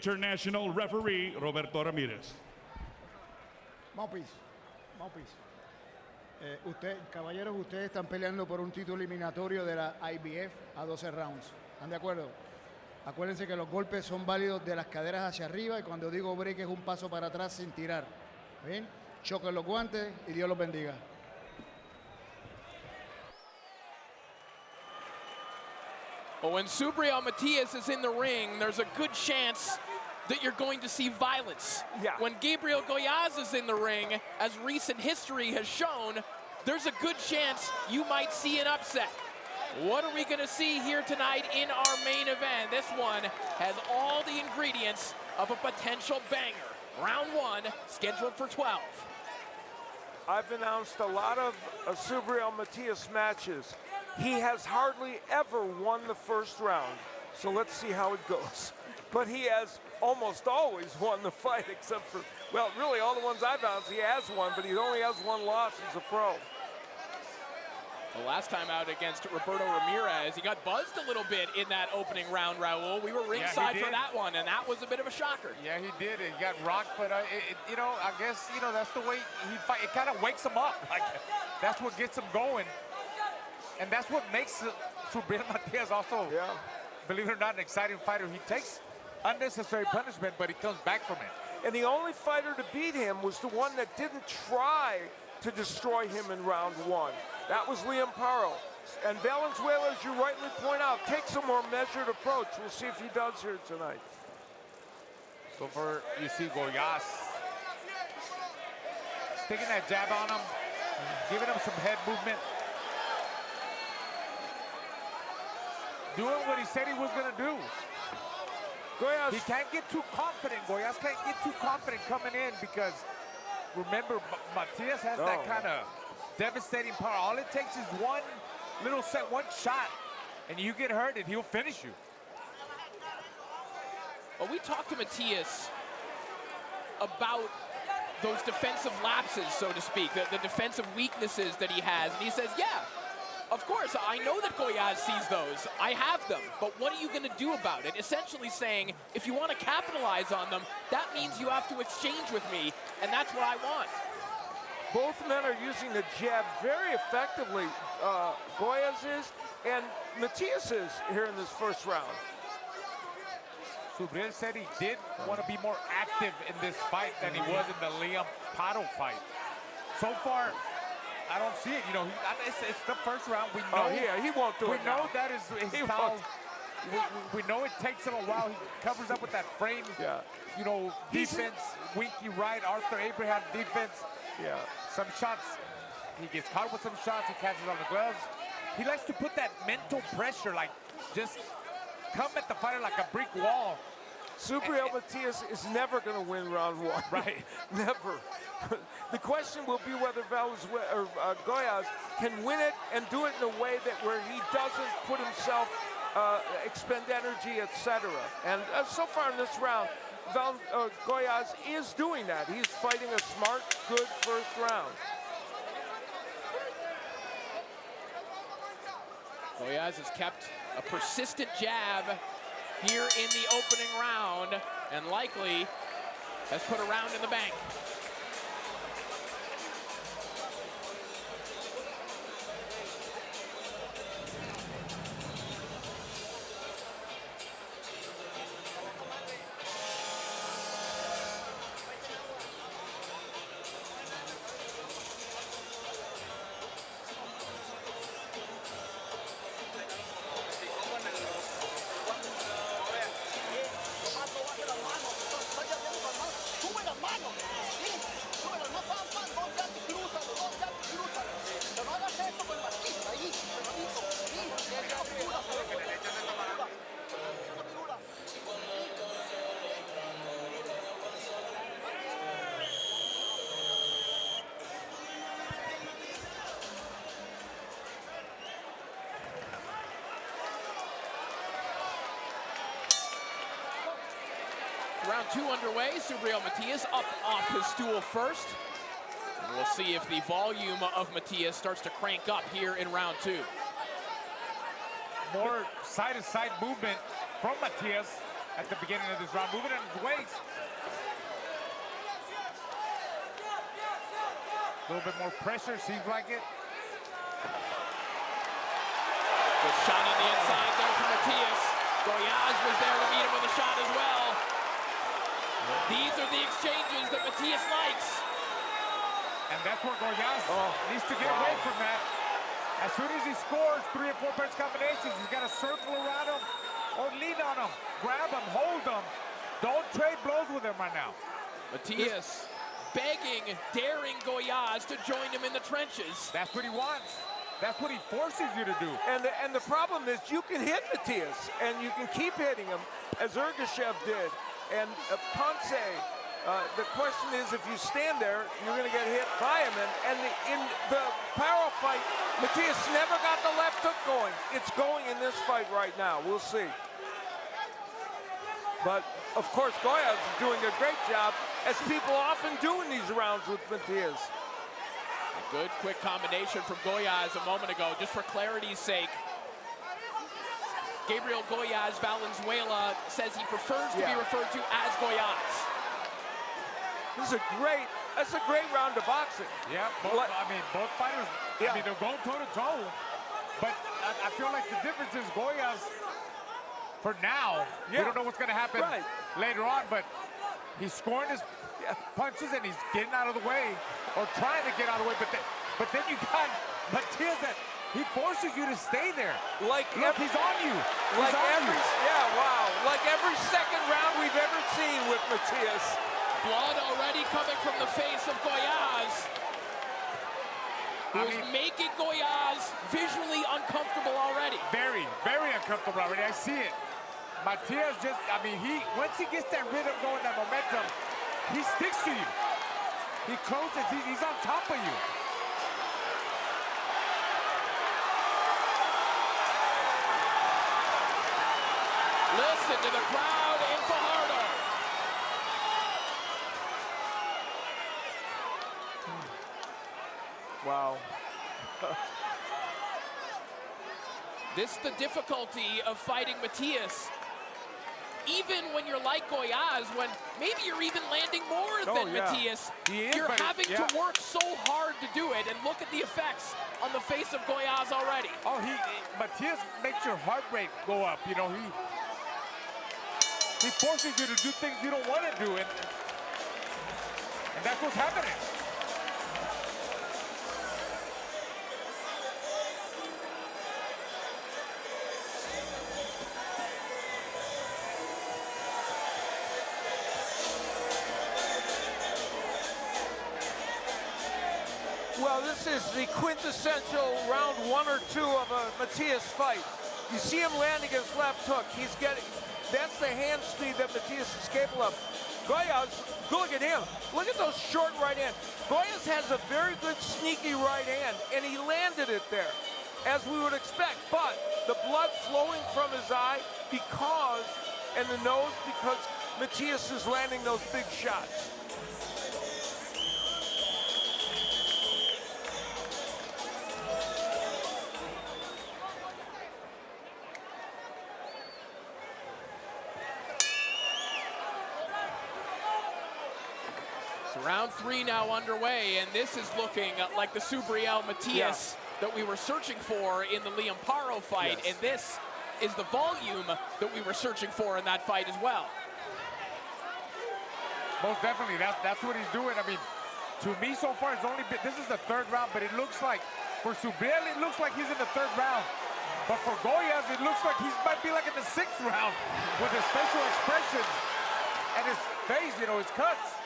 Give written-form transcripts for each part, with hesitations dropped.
international referee, Roberto Ramirez. Mopis. Caballeros, ustedes están peleando por un título eliminatorio de la IBF a 12 rounds. ¿Están de acuerdo? Acuérdense que los golpes son válidos de las caderas hacia arriba y cuando digo break es un paso para atrás sin tirar. ¿Bien? Choquen los guantes y Dios los bendiga. Well, when Subriel Matias is in the ring, there's a good chance that you're going to see violence. Yeah. When Gabriel Gollaz is in the ring, as recent history has shown, there's a good chance you might see an upset. What are we going to see here tonight in our main event? This one has all the ingredients of a potential banger. Round 1, scheduled for 12. I've announced a lot of Subriel Matias matches. He has hardly ever won the first round, so let's see how it goes. But he has almost always won the fight, except for, well, really all the ones I've announced, he has won, but he only has one loss as a pro. The last time out against Roberto Ramirez, he got buzzed a little bit in that opening round, Raul. We were ringside for that one, and that was a bit of a shocker. Yeah, he did. He got rocked, but you know, I guess that's the way he fight. It kind of wakes him up. Like that's what gets him going, and that's what makes Subriel Matias also, believe it or not, an exciting fighter. He takes unnecessary punishment, but he comes back from it. And the only fighter to beat him was the one that didn't try to destroy him in round 1. That was Liam Paro. And Valenzuela, as you rightly point out, takes a more measured approach. We'll see if he does here tonight. So far, you see Gollaz taking that jab on him, giving him some head movement. Doing what he said he was going to do. Gollaz, he can't get too confident. Gollaz can't get too confident coming in because, remember, Matias has that kind of devastating power. All it takes is one little set, one shot, and you get hurt, and he'll finish you. Well, we talked to Matias about those defensive lapses, so to speak, the defensive weaknesses that he has, and he says, yeah, of course, I know that Gollaz sees those. I have them, but what are you going to do about it? Essentially saying, if you want to capitalize on them, that means you have to exchange with me, and that's what I want. Both men are using the jab very effectively. Gollaz is, and Matias is here in this first round. Subriel said he did want to be more active in this fight than he was in the Liam Paro fight. So far, I don't see it. You know, it's the first round. We know. Oh, yeah, he won't do it. We know that is his style. We know it takes him a while. He covers up with that frame. Yeah. You know, defense, winky right, Arthur Abraham defense. Yeah. Some shots, he gets caught with some shots, he catches on the gloves. He likes to put that mental pressure, like just come at the fighter like a brick wall. Subriel Matias is never going to win round 1. Right. Never. The question will be whether Gollaz can win it and do it in a way that where he doesn't put himself, expend energy, etc. And so far in this round, Gollaz is doing that. He's fighting a smart, good first round. Gollaz has kept a persistent jab here in the opening round and likely has put a round in the bank. Round 2 underway. Subriel Matias up off his stool first. And we'll see if the volume of Matias starts to crank up here in round 2. More side-to-side movement from Matias. at the beginning of this round, moving on his waist. A little bit more pressure, seems like it. Good shot on the inside there from Matias. Gollaz was there to meet him with a shot as well. These are the exchanges that Matias likes. And that's where Gollaz needs to get away from that. As soon as he scores 3 or 4 punch combinations, he's got to circle around him or lean on him. Grab him, hold him. Don't trade blows with him right now. Matias begging, daring Gollaz to join him in the trenches. That's what he wants. That's what he forces you to do. And the problem is you can hit Matias, and you can keep hitting him, as Ergashev did. And Ponce, the question is, if you stand there, you're going to get hit by him. And in the power fight, Matias never got the left hook going. It's going in this fight right now. We'll see. But, of course, Gollaz is doing a great job, as people often do in these rounds with Matias. A good quick combination from Gollaz a moment ago, just for clarity's sake. Gabriel Gollaz Valenzuela says he prefers to be referred to as Gollaz. That's a great round of boxing. Yeah, both fighters, I mean, they're going toe-to-toe. But I feel like the difference is Gollaz, for now, we don't know what's going to happen later on, but he's scoring his punches and he's getting out of the way, or trying to get out of the way. But then you got Matias that he forces you to stay there. Look, he's on you. Like every second round we've ever seen with Matias. Blood already coming from the face of Gollaz, who's making Gollaz visually uncomfortable already. Very, very uncomfortable already. I see it. Matias just, I mean, once he gets that rhythm going, that momentum, he sticks to you. He closes, he's on top of you. Listen to the crowd in Fajardo. Wow. This is the difficulty of fighting Matias. Even when you're like Gollaz, when maybe you're even landing more than Matias, you're having to work so hard to do it, and look at the effects on the face of Gollaz already. Oh, Matias makes your heart rate go up. You know, he forces you to do things you don't want to do, and that's what's happening. Well, this is the quintessential round 1 or 2 of a Matias fight. You see him landing his left hook. That's the hand speed that Matias is capable of. Gollaz, look at him. Look at those short right hands. Gollaz has a very good sneaky right hand, and he landed it there, as we would expect. But the blood flowing from his eye and the nose, because Matias is landing those big shots. Round 3 now underway, and this is looking like the Subriel Matias that we were searching for in the Liam Paro fight, and this is the volume that we were searching for in that fight as well. Most definitely, that's what he's doing. I mean, to me so far, this is the 3rd round, but it looks like, for Subriel, it looks like he's in the 3rd round. But for Gollaz, it looks like he might be like in the 6th round with his facial expressions and his face, you know, his cuts.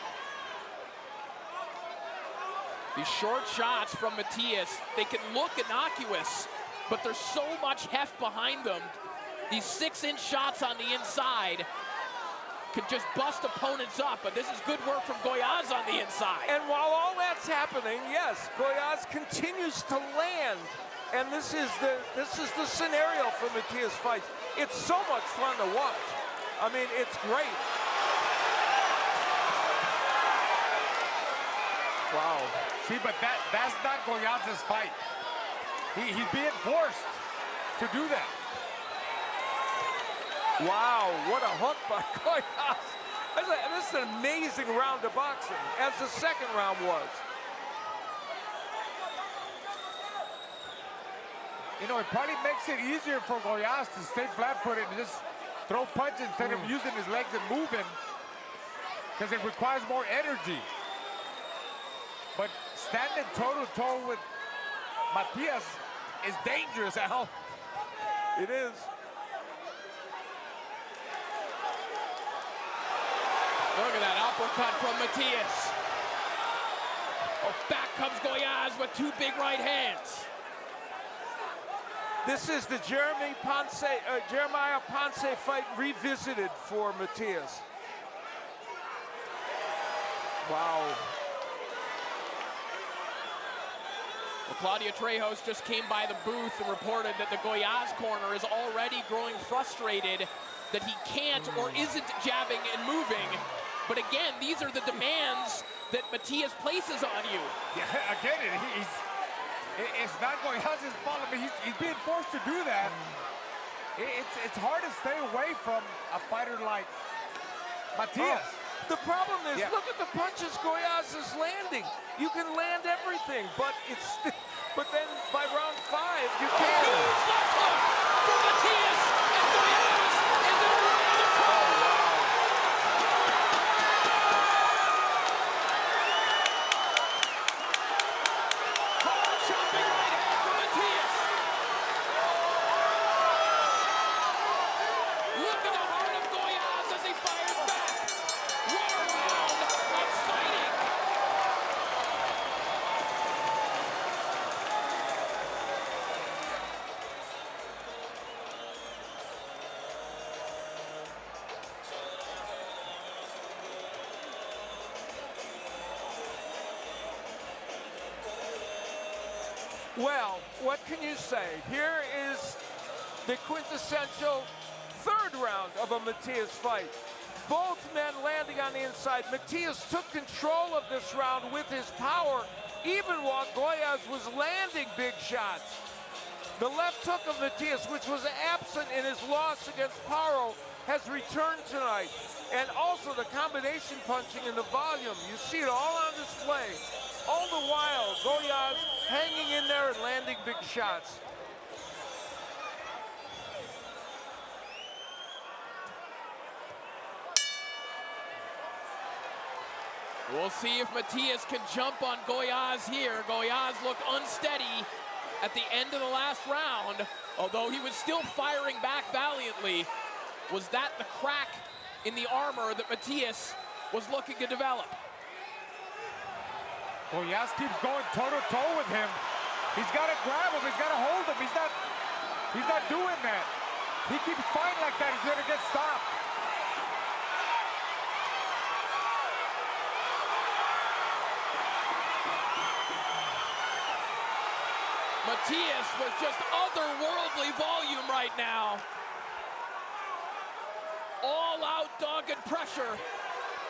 These short shots from Matias, they can look innocuous, but there's so much heft behind them. These 6-inch shots on the inside can just bust opponents up, but this is good work from Gollaz on the inside. And while all that's happening, yes, Gollaz continues to land. And this is the scenario for Matias fights. It's so much fun to watch. I mean, it's great. Wow. See, but that's not Gollaz's fight. He's being forced to do that. Wow, what a hook by Gollaz. This is an amazing round of boxing, as the second round was. You know, it probably makes it easier for Gollaz to stay flat-footed and just throw punches instead of using his legs and moving, because it requires more energy. But standing toe-to-toe with Matias is dangerous, Al. It is. Look at that uppercut from Matias. Oh, back comes Gollaz with two big right hands. This is the Jeremiah Ponce fight revisited for Matias. Wow. Well, Claudia Trejos just came by the booth and reported that the Gollaz corner is already growing frustrated that he can't or isn't jabbing and moving. But again, these are the demands that Matias places on you. Yeah, again, it's not Gollaz's fault. I mean, he's being forced to do that. It's hard to stay away from a fighter like Matias. The problem is, look at the punches Gollaz is landing. You can land everything, but then by round 5, you can't. Huge left hook from Matias, and Gollaz is in a round of trouble. Hard chopping right hand from Matias. Look at the heart of Gollaz as he fires back. What a round of fighting. Well, what can you say? Here is the quintessential third round of a Matias fight. Both men landing on the inside. Matias took control of this round with his power, even while Gollaz was landing big shots. The left hook of Matias, which was absent in his loss against Paro, has returned tonight. And also the combination punching and the volume. You see it all on display. All the while, Gollaz hanging in there and landing big shots. We'll see if Matias can jump on Gollaz here. Gollaz looked unsteady at the end of the last round, although he was still firing back valiantly. Was that the crack in the armor that Matias was looking to develop? Gollaz keeps going toe-to-toe with him. He's got to grab him. He's got to hold him. He's not doing that. He keeps fighting like that. He's going to get stopped. Matias with just otherworldly volume right now. All-out dogged pressure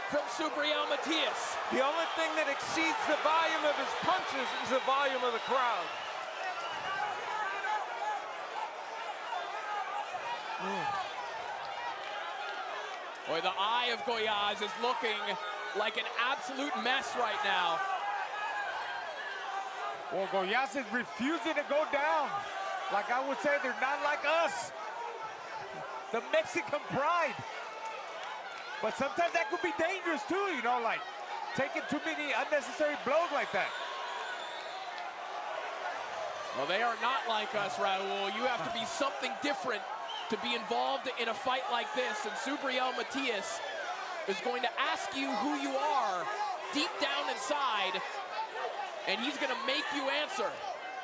from Subriel Matias. The only thing that exceeds the volume of his punches is the volume of the crowd. Boy, the eye of Gollaz is looking like an absolute mess right now. Well, Gollaz is refusing to go down. Like I would say, they're not like us. The Mexican pride. But sometimes that could be dangerous too, you know, like taking too many unnecessary blows like that. Well, they are not like us, Raul. You have to be something different to be involved in a fight like this. And Subriel Matias is going to ask you who you are deep down inside, and he's going to make you answer.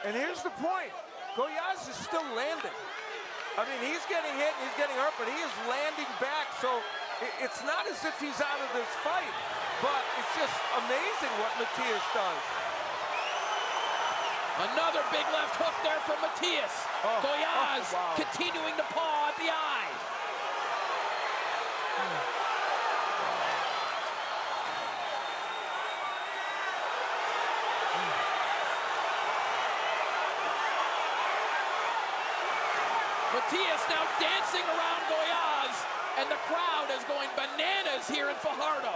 And here's the point. Gollaz is still landing. I mean, he's getting hit and he's getting hurt, but he is landing back. So it's not as if he's out of this fight, but it's just amazing what Matias does. Another big left hook there from Matias. Gollaz continuing to paw at the eye. Matias now dancing around Gollaz, and the crowd is going bananas here in Fajardo.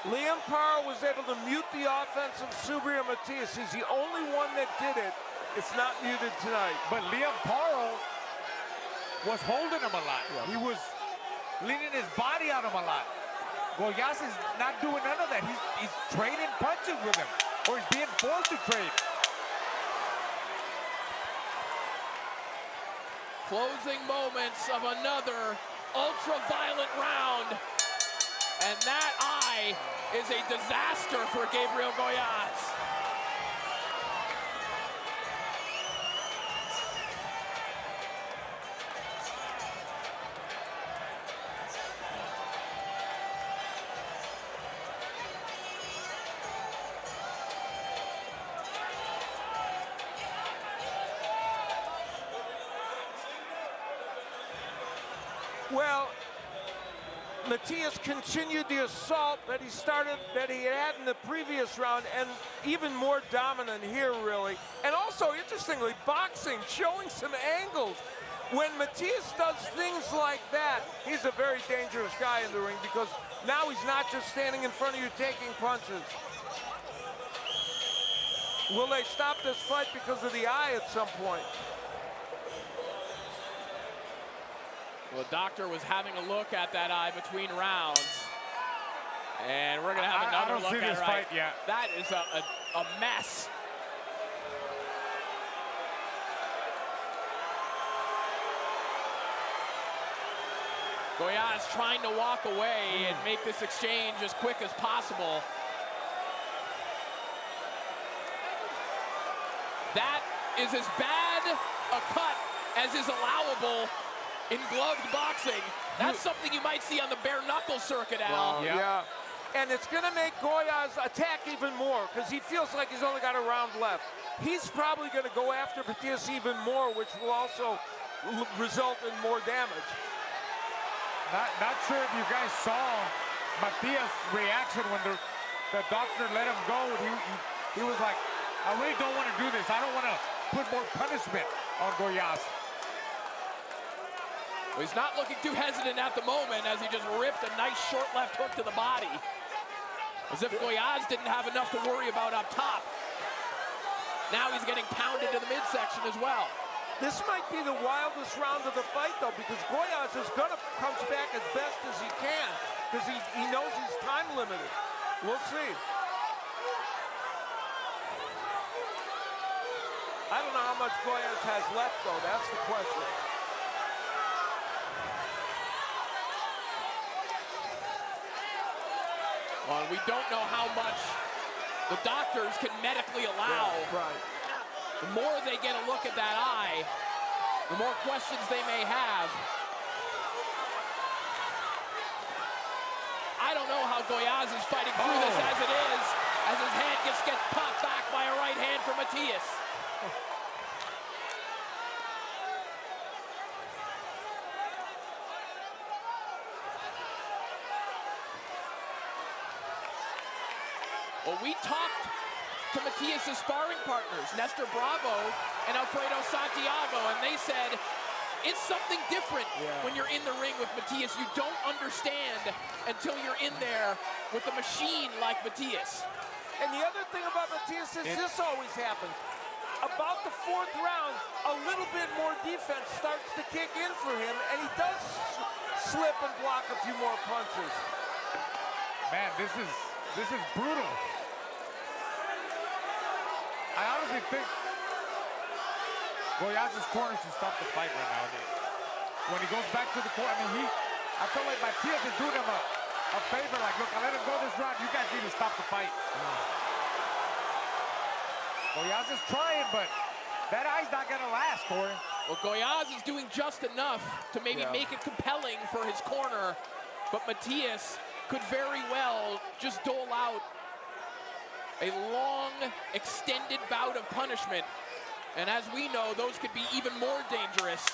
Liam Parra was able to mute the offense of Subriel Matias. He's the only one that did it. It's not muted tonight. But Liam Parra was holding him a lot. He was leaning his body on him a lot. Gollaz is not doing none of that. He's trading punches with him, or he's being forced to trade. Closing moments of another ultra-violent round. And that eye is a disaster for Gabriel Gollaz. Well, Matias continued the assault that he had in the previous round, and even more dominant here, really. And also, interestingly, boxing, showing some angles. When Matias does things like that, he's a very dangerous guy in the ring, because now he's not just standing in front of you taking punches. Will they stop this fight because of the eye at some point? Well, the doctor was having a look at that eye between rounds. And we're going to have another look at it. I don't see this fight yet. That is a mess. Gollaz trying to walk away and make this exchange as quick as possible. That is as bad a cut as is allowable in gloved boxing. That's something you might see on the bare knuckle circuit, Al. Yeah. And it's gonna make Gollaz attack even more, because he feels like he's only got a round left. He's probably gonna go after Matias even more, which will also result in more damage. Not sure if you guys saw Matias' reaction when the doctor let him go. He was like, I really don't want to do this. I don't want to put more punishment on Gollaz. Well, he's not looking too hesitant at the moment as he just ripped a nice short left hook to the body. As if Gollaz didn't have enough to worry about up top. Now he's getting pounded to the midsection as well. This might be the wildest round of the fight, though, because Gollaz is going to come back as best as he can, because he knows he's time limited. We'll see. I don't know how much Gollaz has left, though. That's the question. Well, we don't know how much the doctors can medically allow. Yeah, right. The more they get a look at that eye, the more questions they may have. I don't know how Gollaz is fighting through this as it is, as his head gets popped back by a right hand from Matias. Well, we talked to Matias' sparring partners, Nestor Bravo and Alfredo Santiago, and they said it's something different when you're in the ring with Matias. You don't understand until you're in there with a machine like Matias. And the other thing about Matias is this always happens. About the fourth round, a little bit more defense starts to kick in for him, and he does slip and block a few more punches. Man, this is brutal. I honestly think Gollaz's corner should stop the fight right now. When he goes back to the corner, I feel like Matias is doing him a favor. Like, look, I let him go this round. You guys need to stop the fight. Gollaz is trying, but that eye's not gonna last, Corey. Well, Gollaz is doing just enough to maybe make it compelling for his corner, but Matias could very well just dole out a long, extended bout of punishment And as we know, those could be even more dangerous.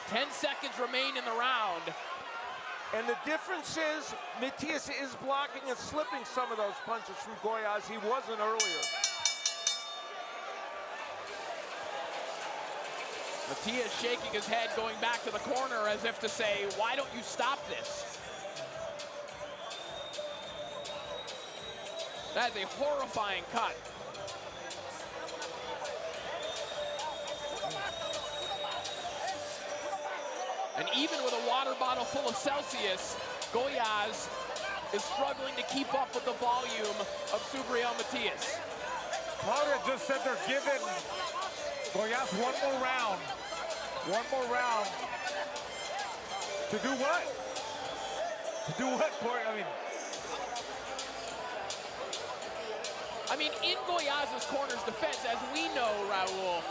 10 seconds remain in the round. And the difference is, Matias is blocking and slipping some of those punches from Gollaz. He wasn't earlier. Matias shaking his head, going back to the corner as if to say, why don't you stop this? That is a horrifying cut. And even with a water bottle full of Celsius, Gollaz is struggling to keep up with the volume of Subriel Matias. Claudia just said they're giving Gollaz one more round. One more round. To do what? To do what, Corey? I mean, in Gollaz's corner's defense, as we know, Raul,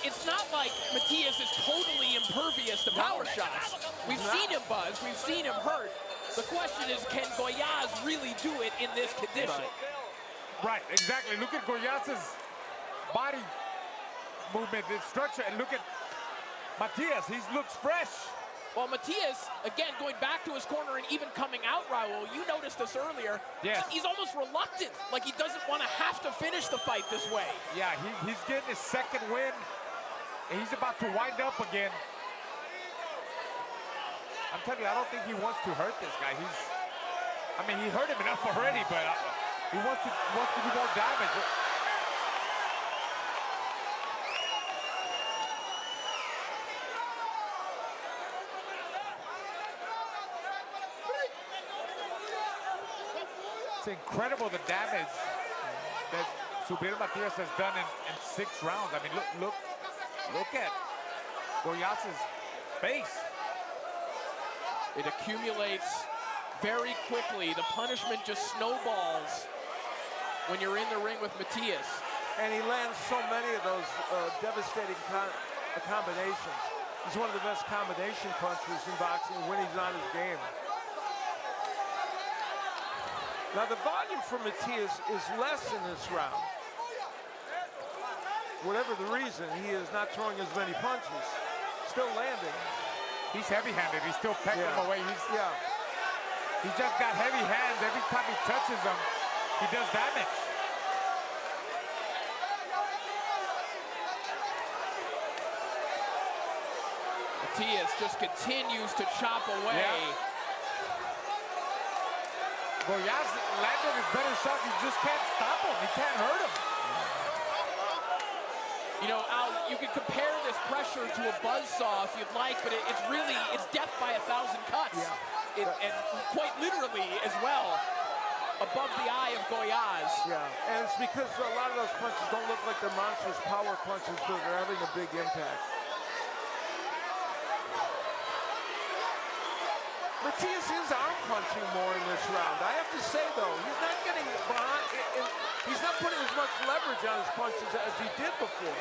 it's not like Matias is totally impervious to power shots. We've seen him buzz, we've seen him hurt. The question is, can Gollaz really do it in this condition? Right, exactly. Look at Gollaz's body movement, the structure, and look at Matias. He looks fresh. Well, Matias, again, going back to his corner and even coming out, Raul, you noticed this earlier. Yes. He's almost reluctant, like he doesn't want to have to finish the fight this way. Yeah, he's getting his second win, and he's about to wind up again. I'm telling you, I don't think he wants to hurt this guy. He hurt him enough already, but he wants to do more damage. It's incredible the damage that Subriel Matias has done in 6 rounds. I mean, look at Gollaz's face. It accumulates very quickly. The punishment just snowballs when you're in the ring with Matias. And he lands so many of those devastating combinations. He's one of the best combination punchers in boxing when he's on his game. Now the volume for Matias is less in this round. Whatever the reason, he is not throwing as many punches. Still landing. He's heavy-handed. He's still pecking him away. He's just got heavy hands. Every time he touches them, he does damage. Matias just continues to chop away. Yeah. Gollaz landed his better shot. You just can't stop him. You can't hurt him. You know, Al, you could compare this pressure to a buzzsaw if you'd like, but it's death by 1,000 cuts. Yeah. And quite literally as well, above the eye of Gollaz. Yeah, and it's because a lot of those punches don't look like they're monstrous power punches, but they're having a big impact. Matias is arm punching more in this round. I have to say, though, he's not getting behind. He's not putting as much leverage on his punches as he did before.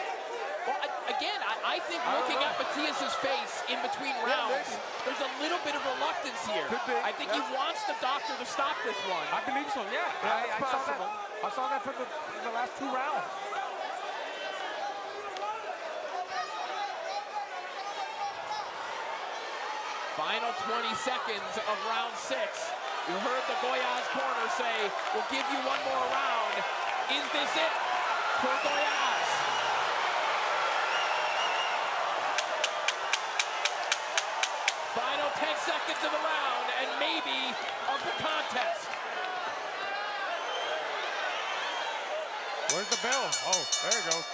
Well, again, I think looking at Matias's face in between rounds, there's a little bit of reluctance here. Could be. I think he wants the doctor to stop this one. I believe so, yeah. I saw that from the last 2 rounds. Final 20 seconds of round 6. You heard the Gollaz corner say, we'll give you one more round. Is this it for Gollaz? Final 10 seconds of the round and maybe of the contest. Where's the bell? Oh, there it goes.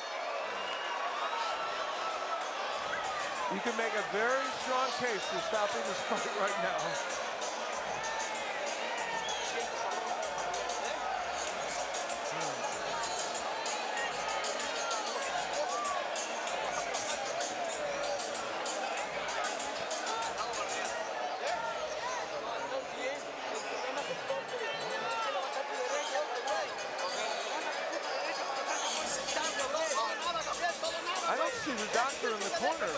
You can make a very strong case for stopping this fight right now. I don't see the doctor in the corner.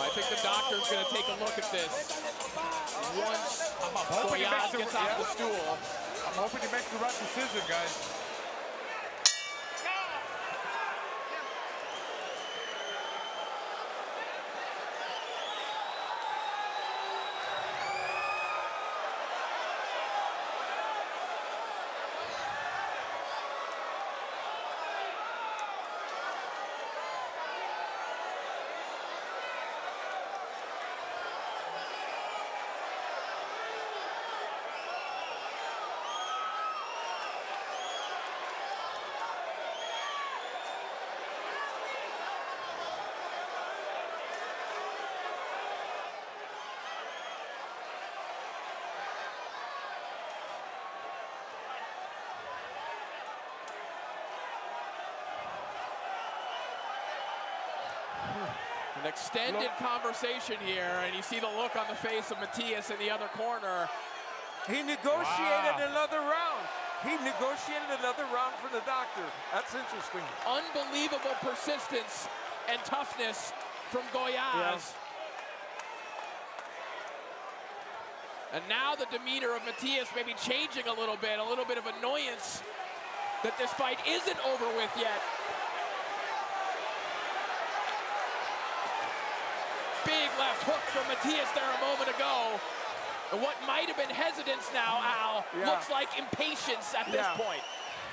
I think the doctor's going to take a look at this. Once hoping he Gollaz makes gets off the stool. I'm hoping he makes the right decision, guys. An extended conversation here, and you see the look on the face of Matias in the other corner. He negotiated another round. He negotiated another round for the doctor. That's interesting. Unbelievable persistence and toughness from Gollaz. Yeah. And now the demeanor of Matias may be changing a little bit of annoyance that this fight isn't over with yet. Big left hook from Matias there a moment ago. And what might have been hesitance now, Al, looks like impatience at this point.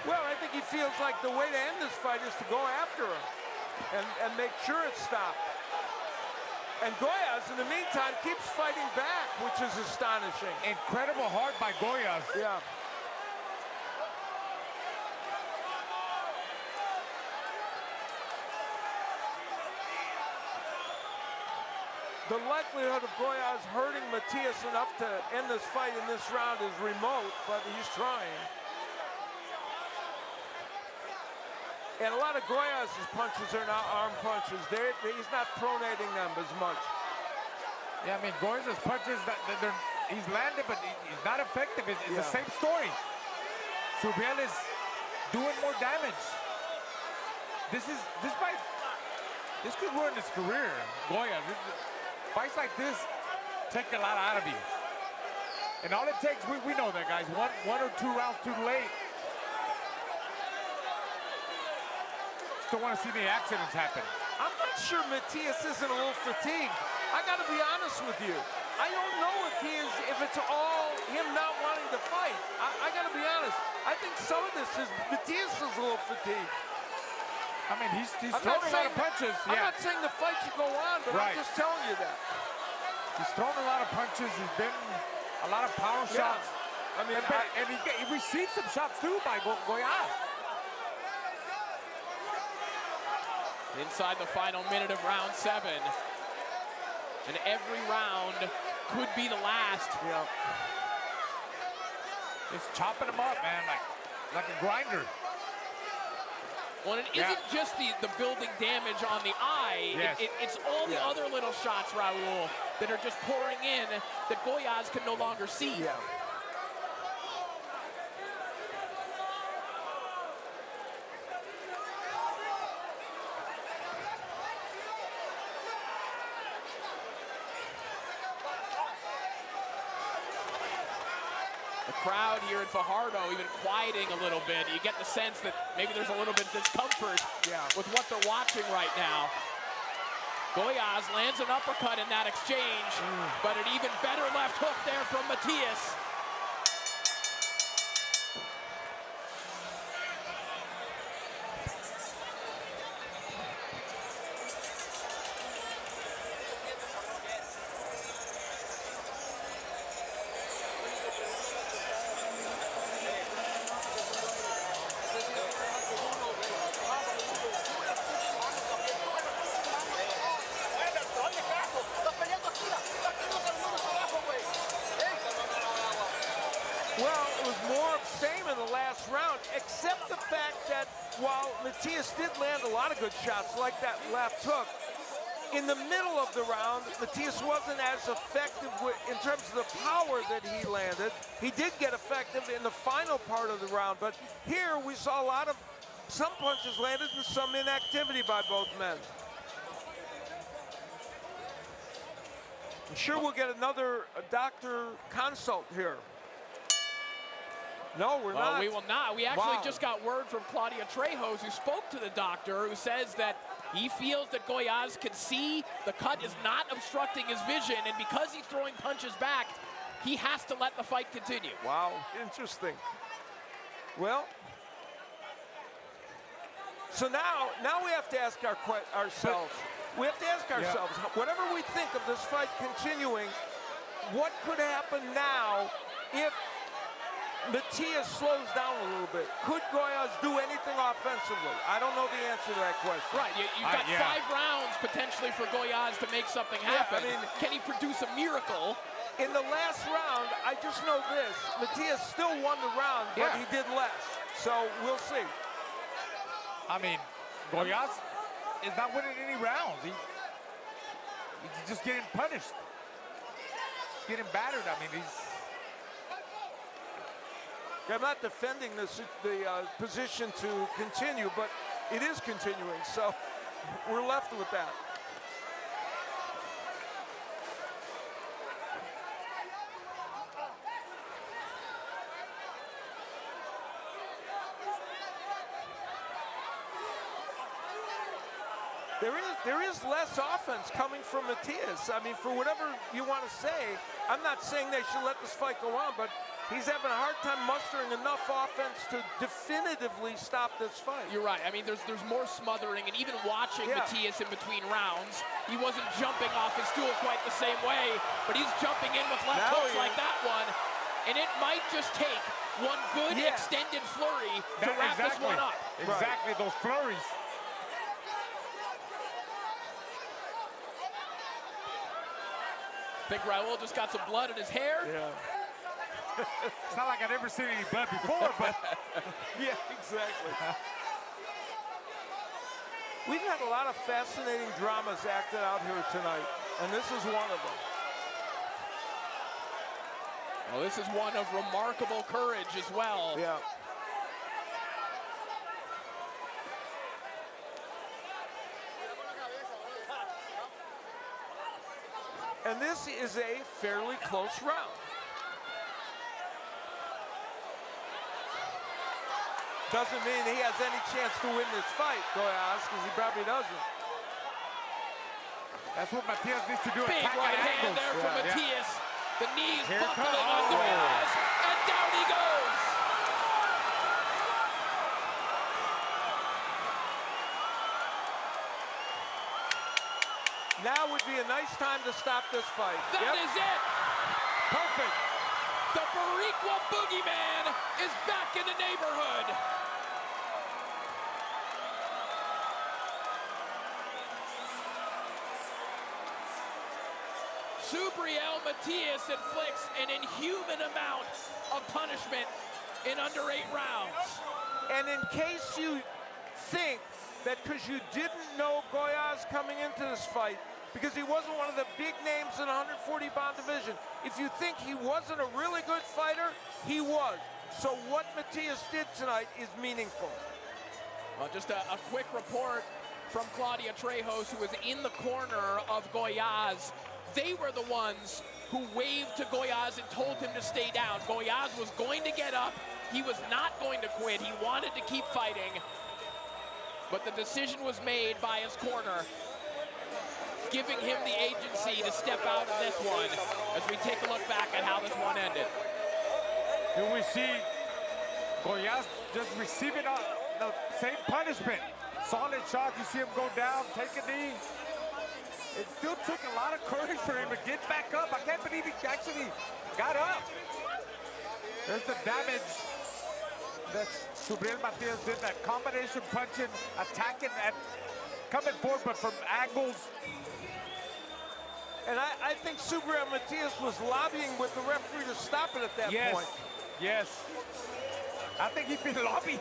Well, I think he feels like the way to end this fight is to go after him and make sure it stopped. And Gollaz, in the meantime, keeps fighting back, which is astonishing. Incredible heart by Gollaz. Yeah. The likelihood of Gollaz hurting Matias enough to end this fight in this round is remote, but he's trying. And a lot of Gollaz's punches are not arm punches. He's not pronating them as much. Yeah, I mean, Gollaz's punches, he's landed, but he's not effective. It's the same story. Subriel is doing more damage. This could ruin his career, Gollaz. Fights like this take a lot out of you. And all it takes, we know that, guys, one or two rounds too late. Still want to see the accidents happen. I'm not sure Matias isn't a little fatigued. I got to be honest with you. I don't know if it's all him not wanting to fight. I got to be honest. I think some of this is Matias is a little fatigued. I mean, he's throwing a lot of punches. I'm not saying the fight should go on, but I'm just telling you that. He's thrown a lot of punches. He's been a lot of power shots. I mean, and he received some shots too by Gollaz. Inside the final minute of round 7. And every round could be the last. Yeah. Just chopping him up, man, like a grinder. Well, it isn't just the building damage on the eye. Yes. It's all the other little shots, Raul, that are just pouring in that Gollaz can no longer see. Yeah. The crowd here in Fajardo even quieting a little bit. You get the sense that maybe there's a little bit of discomfort with what they're watching right now. Gollaz lands an uppercut in that exchange, but an even better left hook there from Matias. Well, it was more of the same in the last round, except the fact that while Matias did land a lot of good shots, like that left hook, in the middle of the round, Matias wasn't as effective in terms of the power that he landed. He did get effective in the final part of the round, but here we saw some punches landed and some inactivity by both men. I'm sure we'll get another doctor consult here. No, we're not. We will not. We actually just got word from Claudia Trejos, who spoke to the doctor, who says that he feels that Gollaz can see the cut is not obstructing his vision, and because he's throwing punches back, he has to let the fight continue. Wow, interesting. Well, so now we have to ask ourselves, whatever we think of this fight continuing, what could happen now if Matias slows down a little bit? Could Gollaz do anything offensively? I don't know the answer to that question. Right, you've got 5 rounds potentially for Gollaz to make something happen. I mean, can he produce a miracle? In the last round, I just know this, Matias still won the round, but he did less. So we'll see. I mean, Gollaz is not winning any rounds. He's just getting punished. Getting battered. I mean, I'm not defending the position to continue, but it is continuing, so we're left with that. There is less offense coming from Matias. I mean, for whatever you want to say, I'm not saying they should let this fight go on, but he's having a hard time mustering enough offense to definitively stop this fight. You're right. I mean, there's more smothering, and even watching Matias in between rounds, he wasn't jumping off his stool quite the same way, but he's jumping in with left hooks like that one, and it might just take one good extended flurry to wrap this one up. Exactly, those flurries. I think Raul just got some blood in his hair. Yeah. It's not like I've ever seen any blood before, but yeah, exactly. We've had a lot of fascinating dramas acted out here tonight, and this is one of them. Well, this is one of remarkable courage as well. Yeah. And this is a fairly close round. Doesn't mean he has any chance to win this fight, Gollaz, because he probably doesn't. That's what Matias needs to do. Big right hand there from Matias. The knees buckling on Gollaz, and down he goes. Now would be a nice time to stop this fight. That is it. Perfect. The Boricua Boogeyman is back in the neighborhood. Subriel Matias inflicts an inhuman amount of punishment in under 8 rounds. And in case you think that because you didn't know Gollaz coming into this fight, because he wasn't one of the big names in the 140-pound division, if you think he wasn't a really good fighter, he was. So what Matias did tonight is meaningful. Well, just a quick report from Claudia Trejos, who was in the corner of Gollaz. They were the ones who waved to Gollaz and told him to stay down. Gollaz was going to get up. He was not going to quit. He wanted to keep fighting. But the decision was made by his corner, giving him the agency to step out of this one as we take a look back at how this one ended. Here we see Gollaz just receiving the same punishment. Solid shot, you see him go down, take a knee. It still took a lot of courage for him to get back up. I can't believe he actually got up. There's the damage that Subriel Matias did, that combination punching, attacking, and coming forward, but from angles. And I think Subriel Matias was lobbying with the referee to stop it at that point. Yes. I think he's been lobbying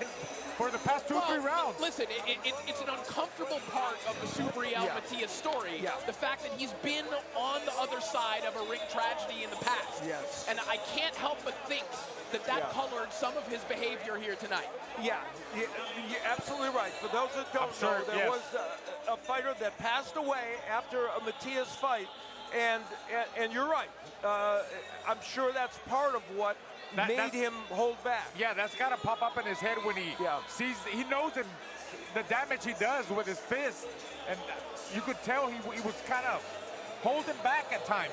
for the past 2 or 3 rounds. Listen, it's an uncomfortable part of the Subriel Matias story. The fact that he's been on the other side of a ring tragedy in the past. Yes. And I can't help but think that colored some of his behavior here tonight. Yeah, you're absolutely right. For those that don't know, there was a fighter that passed away after a Matias fight And you're right. I'm sure that's part of what made him hold back. Yeah, that's got to pop up in his head when he sees, he knows the damage he does with his fist. And you could tell he was kind of holding back at times.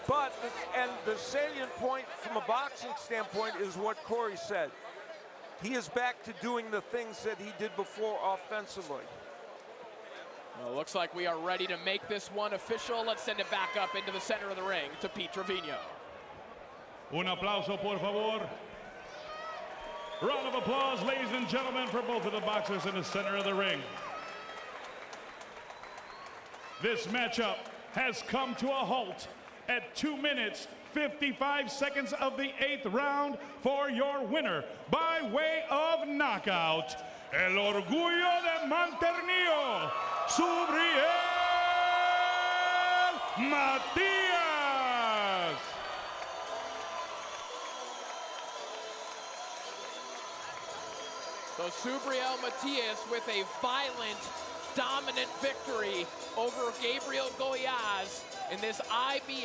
But, and the salient point from a boxing standpoint is what Corey said. He is back to doing the things that he did before offensively. Well, looks like we are ready to make this one official. Let's send it back up into the center of the ring to Pete Trevino. Un aplauso, por favor. Round of applause, ladies and gentlemen, for both of the boxers in the center of the ring. This matchup has come to a halt at 2 minutes, 55 seconds of the 8th round for your winner by way of knockout. El orgullo de Monterrey, Subriel Matias. So Subriel Matias with a violent, dominant victory over Gabriel Gollaz in this IBF